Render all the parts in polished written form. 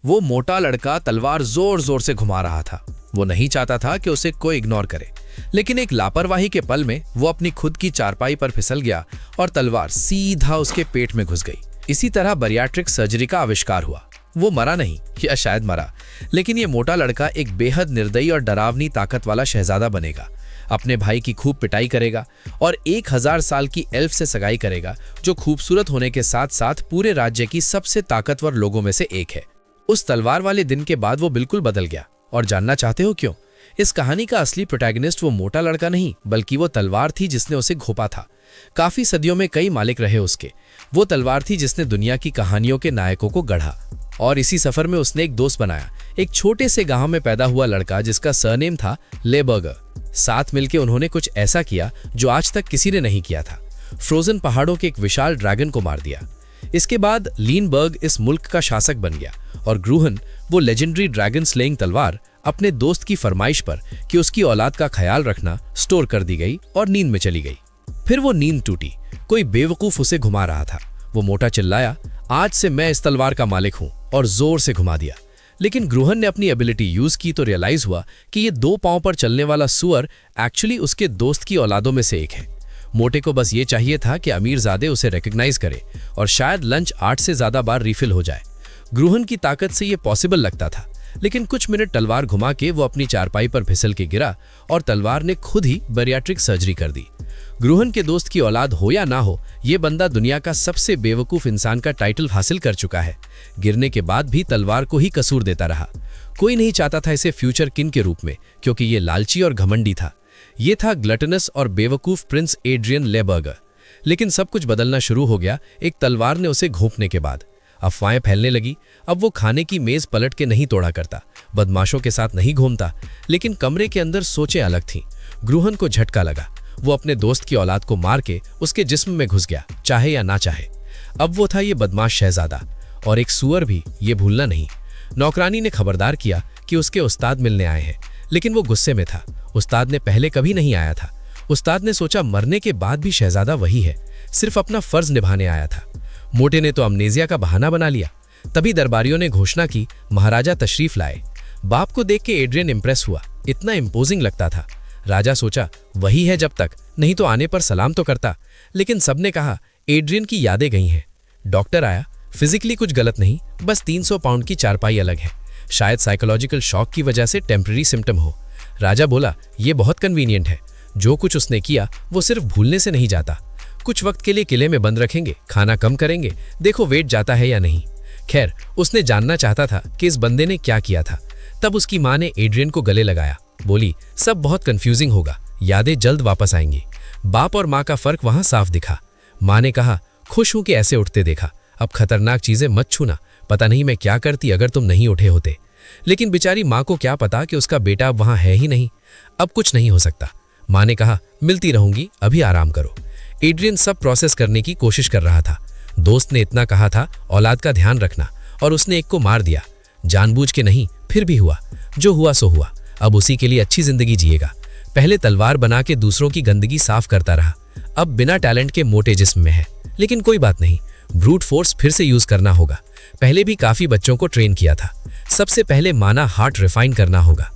वो मोटा लड़का तलवार जोर जोर से घुमा रहा था। वो नहीं चाहता था कि उसे कोई इग्नोर करे, लेकिन एक लापरवाही के पल में वो अपनी खुद की चारपाई पर फिसल गया और तलवार सीधा उसके पेट में घुस गई। इसी तरह बरियाट्रिक सर्जरी का आविष्कार हुआ। वो मरा नहीं, या शायद मरा, लेकिन ये मोटा लड़का एक बेहद निर्दयी और डरावनी ताकत वाला शहजादा बनेगा। अपने भाई की खूब पिटाई करेगा और 1000 साल की एल्फ से सगाई करेगा, जो खूबसूरत होने के साथ साथ पूरे राज्य की सबसे ताकतवर लोगों में से एक है। उस तलवार वाले दिन के बाद वो बिल्कुल बदल गया। और जानना चाहते हो क्यों? इस कहानी का असली प्रोटैगनिस्ट वो मोटा लड़का नहीं, बल्कि वो तलवार थी जिसने उसे घोंपा था। काफी सदियों में कई मालिक रहे उसके। वो तलवार थी जिसने दुनिया की कहानियों के नायकों को गढ़ा। और इसी सफर में उसने एक दोस्त बनाया, एक छोटे से गांव में पैदा हुआ लड़का जिसका सरनेम था लेबर्गर। साथ मिलकर उन्होंने कुछ ऐसा किया जो आज तक किसी ने नहीं किया था। फ्रोजन पहाड़ों के एक विशाल ड्रैगन को मार दिया। इसके बाद लीनबर्ग इस मुल्क का शासक बन गया और ग्रूहन, वो लेजेंडरी ड्रैगन स्लेइंग तलवार, अपने दोस्त की फरमाइश पर कि उसकी औलाद का ख्याल रखना, स्टोर कर दी गई और नींद में चली गई। फिर वो नींद टूटी। कोई बेवकूफ उसे घुमा रहा था। वो मोटा चिल्लाया, आज से मैं इस तलवार का मालिक हूं, और जोर से घुमा दिया। लेकिन ग्रूहन ने अपनी एबिलिटी यूज की तो रियलाइज हुआ कि ये 2 पांव पर चलने वाला सुअर एक्चुअली उसके दोस्त की औलादों में से एक है। मोटे को बस ये चाहिए था कि अमीरजादे उसे रिकॉग्नाइज करे और शायद लंच 8 से ज्यादा बार रिफिल हो जाए। ग्रूहन की ताकत से ये पॉसिबल लगता था, लेकिन कुछ मिनट तलवार घुमा के वो अपनी चारपाई पर फिसल के गिरा और तलवार ने खुद ही बैरियाट्रिक सर्जरी कर दी। ग्रूहन के दोस्त की औलाद हो या ना हो, ये बंदा दुनिया का सबसे बेवकूफ इंसान का टाइटल हासिल कर चुका है। गिरने के बाद भी तलवार को ही कसूर देता रहा। कोई नहीं चाहता था इसे फ्यूचर किंग के रूप में, क्योंकि ये लालची और घमंडी था। ये था ग्लटनस और बेवकूफ प्रिंस एड्रियन लेबर्गर। लेकिन सब कुछ बदलना शुरू हो गया एक तलवार ने उसे घोंपने के बाद। अफवाहें फैलने लगी। अब वो खाने की मेज पलट के नहीं तोड़ा करता, बदमाशों के साथ नहीं घूमता, लेकिन कमरे के अंदर सोचें अलग थीं। ग्रूहन को झटका लगा। वो अपने दोस्त की औलाद को मार के उसके जिस्म में घुस गया, चाहे या ना चाहे। अब वो था ये बदमाश शहजादा, और एक सुअर भी, ये भूलना नहीं। नौकरानी ने खबरदार किया कि उसके उस्ताद मिलने आए हैं, लेकिन वो गुस्से में था। उस्ताद ने पहले कभी नहीं आया था। उस्ताद ने सोचा मरने के बाद भी शहजादा वही है, सिर्फ अपना फर्ज निभाने आया था। मोटे ने तो अमनेजिया का बहाना बना लिया। तभी दरबारियों ने घोषणा की, महाराजा तशरीफ लाए। बाप को देख के एड्रियन इंप्रेस हुआ। इतना इम्पोजिंग लगता था। राजा सोचा वही है जब तक, नहीं तो आने पर सलाम तो करता। लेकिन सबने कहा एड्रियन की यादें गई हैं। डॉक्टर आया। फिजिकली कुछ गलत नहीं, बस 300 पाउंड की चारपाई अलग है। शायद साइकोलॉजिकल शॉक की वजह से टेम्पररी सिम्टम हो। राजा बोला, ये बहुत कन्वीनियंट है। जो कुछ उसने किया वो सिर्फ भूलने से नहीं जाता। कुछ वक्त के लिए किले में बंद रखेंगे, खाना कम करेंगे, देखो वेट जाता है या नहीं। खैर, उसने जानना चाहता था कि इस बंदे ने क्या किया था। तब उसकी माँ ने एड्रियन को गले लगाया। बोली, सब बहुत कंफ्यूजिंग होगा, यादें जल्द वापस आएंगी। बाप और माँ का फर्क वहां साफ दिखा। माँ ने कहा, खुश हूं कि ऐसे उठते देखा। अब खतरनाक चीजें मत छूना, पता नहीं मैं क्या करती अगर तुम नहीं उठे होते। लेकिन बेचारी माँ को क्या पता कि उसका बेटा अब वहां है ही नहीं। अब कुछ नहीं हो सकता। माँ ने कहा, मिलती रहूंगी, अभी आराम करो। एड्रियन सब प्रोसेस करने की कोशिश कर रहा था। दोस्त ने इतना कहा था, औलाद का ध्यान रखना, और उसने एक को मार दिया। जानबूझ के नहीं, फिर भी हुआ। जो हुआ सो हुआ। अब उसी के लिए अच्छी जिंदगी जिएगा। पहले तलवार बना के दूसरों की गंदगी साफ करता रहा, अब बिना टैलेंट के मोटे जिस्म में है। लेकिन कोई बात नहीं, ब्रूट फोर्स फिर से यूज करना होगा। पहले भी काफी बच्चों को ट्रेन किया था। सबसे पहले माना हार्ट रिफाइन करना होगा।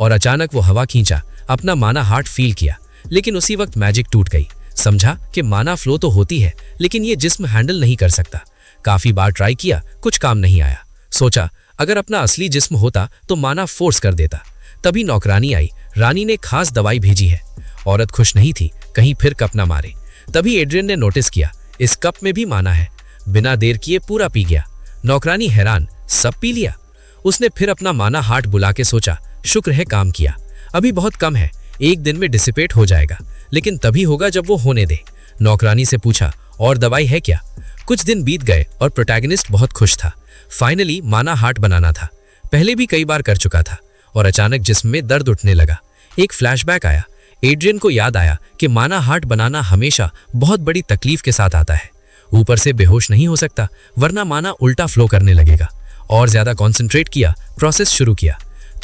और अचानक वो हवा खींचा, अपना माना हार्ट फील किया। लेकिन उसी वक्त मैजिक टूट गई। समझा कि माना फ्लो तो होती है, लेकिन ये जिस्म हैंडल नहीं कर सकता। काफी बार ट्राई किया, कुछ काम नहीं आया। सोचा अगर अपना असली जिस्म होता तो माना फोर्स कर देता। तभी नौकरानी आई। रानी ने खास दवाई भेजी है। औरत खुश नहीं थी, कहीं फिर कप ना मारे। तभी एड्रियन ने नोटिस किया, इस कप में भी माना है। बिना देर किए पूरा पी गया। नौकरानी हैरान, सब पी लिया? उसने फिर अपना माना हार्ट बुला के सोचा, शुक्र है काम किया। अभी बहुत कम है, एक दिन में डिसिपेट हो जाएगा, लेकिन तभी होगा जब वो होने दे। नौकरानी से पूछा, और दवाई है क्या? कुछ दिन बीत गए और प्रोटैगनिस्ट बहुत खुश था। फाइनली माना हार्ट बनाना था। पहले भी कई बार कर चुका था। और अचानक जिस्म में दर्द उठने लगा। एक फ्लैशबैक आया। एड्रियन को याद आया कि माना हार्ट बनाना हमेशा बहुत बड़ी तकलीफ के साथ आता है। ऊपर से बेहोश नहीं हो सकता, वरना माना उल्टा फ्लो करने लगेगा। और ज्यादा कॉन्सेंट्रेट किया, प्रोसेस शुरू किया।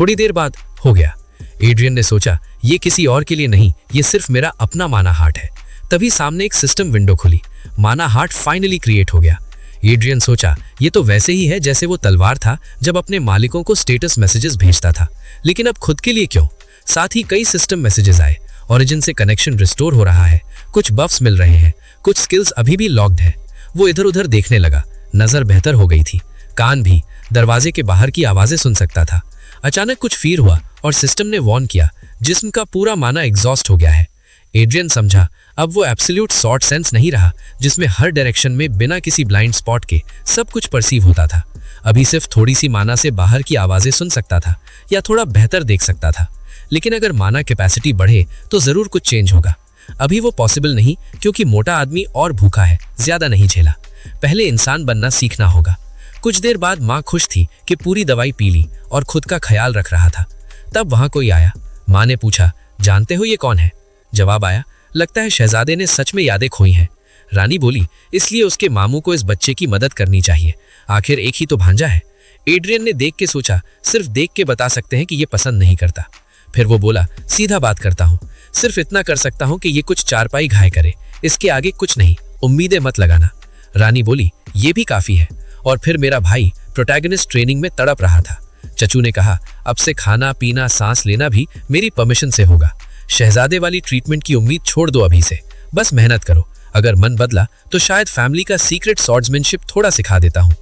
थोड़ी देर बाद हो गया। एड्रियन ने सोचा, ये किसी और के लिए नहीं, ये सिर्फ मेरा अपना माना हार्ट है। तभी सामने एक सिस्टम विंडो खुली। माना हार्ट फाइनली क्रिएट हो गया। एड्रियन सोचा, ये तो वैसे ही है जैसे वो तलवार था जब अपने मालिकों को स्टेटस मैसेजेस भेजता था, लेकिन अब खुद के लिए क्यों? साथ ही कई सिस्टम मैसेजेस आए। ओरिजिन से कनेक्शन रिस्टोर हो रहा है, कुछ बफ्स मिल रहे हैं, कुछ स्किल्स अभी भी लॉक्ड है। वो इधर उधर देखने लगा। नजर बेहतर हो गई थी, कान भी। दरवाजे के बाहर की आवाजें सुन सकता था। अचानक कुछ फील हुआ और सिस्टम ने वार्न किया, जिस्म का पूरा माना एग्जॉस्ट हो गया है। एड्रियन समझा, अब वो एब्सोल्यूट शॉर्ट सेंस नहीं रहा जिसमें हर डायरेक्शन में बिना किसी ब्लाइंड स्पॉट के सब कुछ परसीव होता था। अभी सिर्फ थोड़ी सी माना से बाहर की आवाजें सुन सकता था या थोड़ा बेहतर देख सकता था। लेकिन अगर माना कैपेसिटी बढ़े तो जरूर कुछ चेंज होगा। अभी वो पॉसिबल नहीं, क्योंकि मोटा आदमी और भूखा है, ज्यादा नहीं झेला। पहले इंसान बनना सीखना होगा। कुछ देर बाद माँ खुश थी कि पूरी दवाई पी ली और खुद का ख्याल रख रहा था। तब वहां कोई आया। माँ ने पूछा, जानते हो ये कौन है? जवाब आया, लगता है शहजादे ने सच में यादें खोई हैं। रानी बोली, इसलिए उसके मामू को इस बच्चे की मदद करनी चाहिए, आखिर एक ही तो भांजा है। एड्रियन ने देख के सोचा, सिर्फ देख के बता सकते हैं कि ये पसंद नहीं करता। फिर वो बोला, सीधा बात करता हूँ, सिर्फ इतना कर सकता हूँ कि ये कुछ चारपाई घाय करे, इसके आगे कुछ नहीं, उम्मीदें मत लगाना। रानी बोली, ये भी काफी है। और फिर मेरा भाई प्रोटैगनिस्ट ट्रेनिंग में तड़प रहा था। चचू ने कहा, अब से खाना पीना सांस लेना भी मेरी परमिशन से होगा। शहजादे वाली ट्रीटमेंट की उम्मीद छोड़ दो अभी से, बस मेहनत करो। अगर मन बदला तो शायद फैमिली का सीक्रेट स्वॉर्ड्समैनशिप थोड़ा सिखा देता हूँ।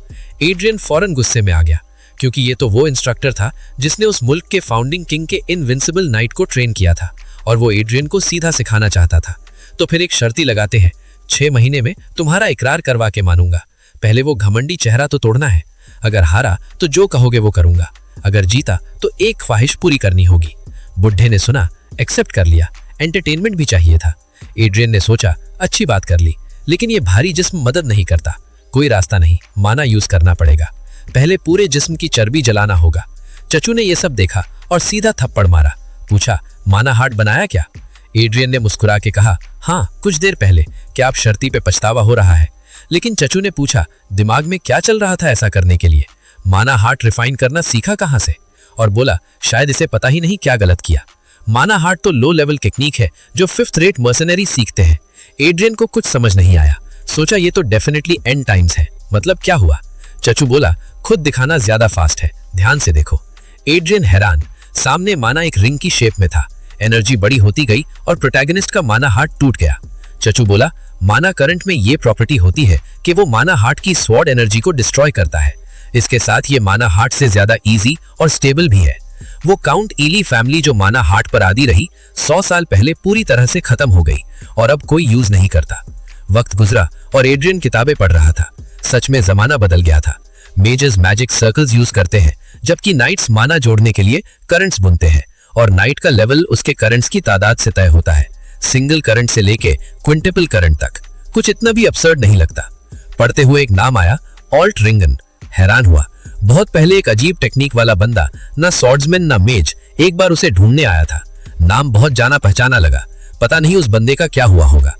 एड्रियन फौरन गुस्से में आ गया, क्योंकि ये तो वो इंस्ट्रक्टर था जिसने उस मुल्क के फाउंडिंग किंग के इनविंसिबल नाइट को ट्रेन किया था, और वो एड्रियन को सीधा सिखाना चाहता था। तो फिर एक शर्ती लगाते हैं, 6 महीने में तुम्हारा इकरार करवा के मानूंगा। पहले वो घमंडी चेहरा तो तोड़ना है। अगर हारा तो जो कहोगे वो करूंगा, अगर जीता तो एक ख्वाहिश पूरी करनी होगी। बुढ़े ने सुना, एक्सेप्ट कर लिया। एंटरटेनमेंट भी चाहिए था। एड्रियन ने सोचा, अच्छी बात कर ली, लेकिन ये भारी जिस्म मदद नहीं करता। कोई रास्ता नहीं, माना यूज करना पड़ेगा। पहले पूरे जिस्म की चर्बी जलाना होगा। चचू ने यह सब देखा और सीधा थप्पड़ मारा। पूछा, माना हार्ट बनाया क्या? एड्रियन ने मुस्कुरा के कहा, हाँ, कुछ देर पहले। क्या आप शर्ती पे पछतावा हो रहा है? लेकिन चचू ने पूछा, दिमाग में क्या चल रहा था ऐसा करने के लिए? माना हार्ट रिफाइन करना सीखा कहां से? और बोला, शायद इसे पता ही नहीं क्या गलत किया। माना हार्ट तो लो लेवल टेक्निक है जो 5th रेट मर्सनरी सीखते हैं। एड्रियन को कुछ समझ नहीं आया। सोचा, ये तो डेफिनेटली एंड टाइम्स है। मतलब क्या हुआ? चचू बोला, खुद दिखाना ज्यादा फास्ट है, ध्यान से देखो। एड्रियन हैरान। सामने माना एक रिंग की शेप में था। एनर्जी बड़ी होती गई और प्रोटैगनिस्ट का माना हार्ट टूट गया। चचू बोला, माना करंट में ये प्रॉपर्टी होती है कि वो माना हार्ट की स्वॉर्ड एनर्जी को डिस्ट्रॉय करता है। इसके साथ ये माना हार्ट से ज्यादा इजी और स्टेबल भी है। वो काउंट ईली फैमिली जो माना हार्ट पर आदी रही, 100 साल पहले पूरी तरह से खत्म हो गई और अब कोई यूज नहीं करता। वक्त गुजरा और एड्रियन किताबें पढ़ रहा था। सच में जमाना बदल गया था। मेजर्स मैजिक सर्कल्स यूज करते हैं, जबकि नाइट्स माना जोड़ने के लिए करंट्स बुनते हैं, और नाइट का लेवल उसके करंट्स की तादाद से तय होता है। सिंगल करंट से लेके क्विंटपल करंट तक। कुछ इतना भी absurd नहीं लगता। पढ़ते हुए एक नाम आया, ऑल्ट रिंगन। हैरान हुआ। बहुत पहले एक अजीब टेक्निक वाला बंदा, ना स्वॉर्ड्समैन ना मेज, एक बार उसे ढूंढने आया था। नाम बहुत जाना पहचाना लगा। पता नहीं उस बंदे का क्या हुआ होगा।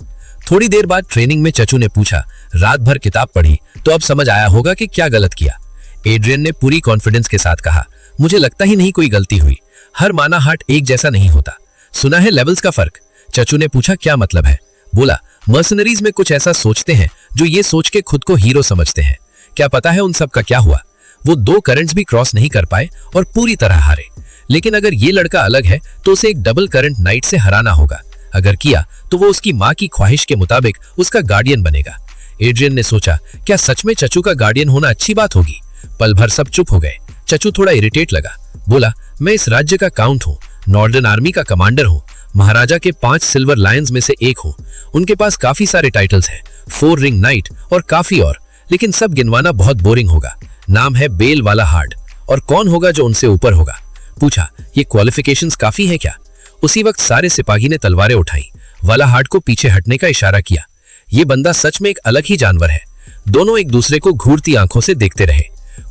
थोड़ी देर बाद ट्रेनिंग में चचू ने पूछा, रात भर किताब पढ़ी तो अब समझ आया होगा कि क्या गलत किया? एड्रियन ने पूरी कॉन्फिडेंस के साथ कहा, मुझे लगता ही नहीं कोई गलती हुई। हर माना हार्ट एक जैसा नहीं होता। सुना है लेवल्स का फर्क? चचू ने पूछा, क्या मतलब है? बोला, मर्सनरीज में कुछ ऐसा सोचते हैं जो ये सोच के खुद को हीरो समझते हैं। क्या पता है उन सब का क्या हुआ? वो 2 करंट्स भी क्रॉस नहीं कर पाए और पूरी तरह हारे। लेकिन अगर ये लड़का अलग है तो उसे एक डबल करंट नाइट से हराना होगा। अगर किया तो वो उसकी माँ की ख्वाहिश के मुताबिक उसका गार्डियन बनेगा। एड्रियन ने सोचा, क्या सच में चचू का गार्डियन होना अच्छी बात होगी? पल भर सब चुप हो गए। चचू थोड़ा इरिटेट लगा। बोला, मैं इस राज्य का काउंट हूँ, नॉर्दर्न आर्मी का कमांडर हूँ, महाराजा के 5 सिल्वर लायंस में से एक हूँ। उनके पास काफी सारे टाइटल्स हैं, 4 रिंग नाइट और काफी और, लेकिन सब गिनवाना बहुत बोरिंग होगा। नाम है बेल वाला हार्ट, और कौन होगा जो उनसे ऊपर होगा? पूछा, ये क्वालिफिकेशंस काफी है क्या? उसी वक्त सारे सिपाही ने तलवारें उठाई। वाला हार्ट को पीछे हटने का इशारा किया। ये बंदा सच में एक अलग ही जानवर है। दोनों एक दूसरे को घूरती आंखों से देखते रहे।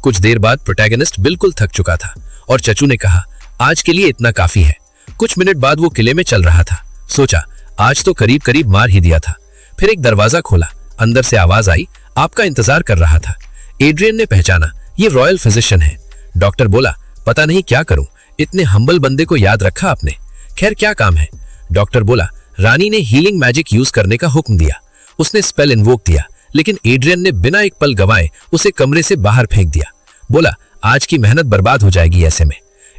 कुछ देर बाद प्रोटैगनिस्ट बिल्कुल थक चुका था और चचू ने कहा, आज के लिए इतना काफी है। कुछ मिनट बाद वो किले में चल रहा था। सोचा, आज तो करीब करीब मार ही दिया था। फिर एक दरवाजा खोला। अंदर से आवाज आई, आपका इंतजार कर रहा था। एड्रियन ने पहचाना, ये रॉयल फिजिशियन है। डॉक्टर बोला, पता नहीं क्या करूं, इतने हम्बल बंदे को याद रखा आपने। खैर क्या काम है? डॉक्टर बोला, रानी ने हीलिंग मैजिक यूज करने का हुक्म दिया। उसने स्पेल इन्वोक दिया, लेकिन एड्रियन ने बिना एक पल गवाए उसे कमरे से बाहर फेंक दिया। बोला, आज की मेहनत बर्बाद हो जाएगी ऐसे में।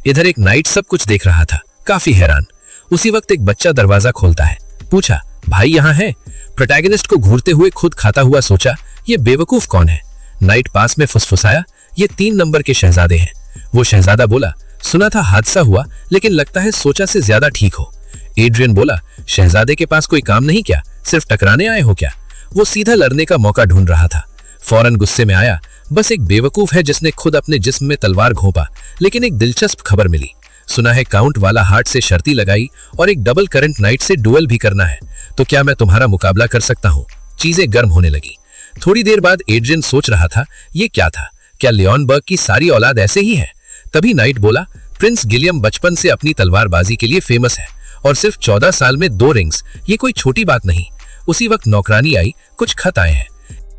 इधर एक नाइट सब कुछ देख रहा था, काफी हैरान। उसी वक्त एक बच्चा दरवाजा खोलता है। पूछा, भाई यहाँ है? प्रोटैगनिस्ट को घूरते हुए खुद खाता हुआ सोचा, ये बेवकूफ कौन है? नाइट पास में फुसफुसाया, ये 3 नंबर के शहजादे हैं। वो शहजादा बोला, सुना था हादसा हुआ, लेकिन लगता है सोचा से ज्यादा ठीक हो। एड्रियन बोला, शहजादे के पास कोई काम नहीं क्या? सिर्फ टकराने आए हो क्या? वो सीधा लड़ने का मौका ढूंढ रहा था। फौरन गुस्से में आया, बस एक बेवकूफ है जिसने खुद अपने जिस्म में तलवार घोंपा। लेकिन एक दिलचस्प खबर मिली। सुना है काउंट वाला हार्ट से शर्ती लगाई और एक डबल करंट नाइट से डुएल भी करना है। तो क्या मैं तुम्हारा मुकाबला कर सकता हूँ? चीजें गर्म होने लगी। थोड़ी देर बाद एड्रियन सोच रहा था, ये क्या था? क्या लियोनबर्ग की सारी औलाद ऐसे ही है? तभी नाइट बोला, प्रिंस गिलियम बचपन से अपनी तलवारबाजी के लिए फेमस है और सिर्फ 14 साल में 2 रिंग्स, ये कोई छोटी बात नहीं। उसी वक्त नौकरानी आई, कुछ खत आए हैं।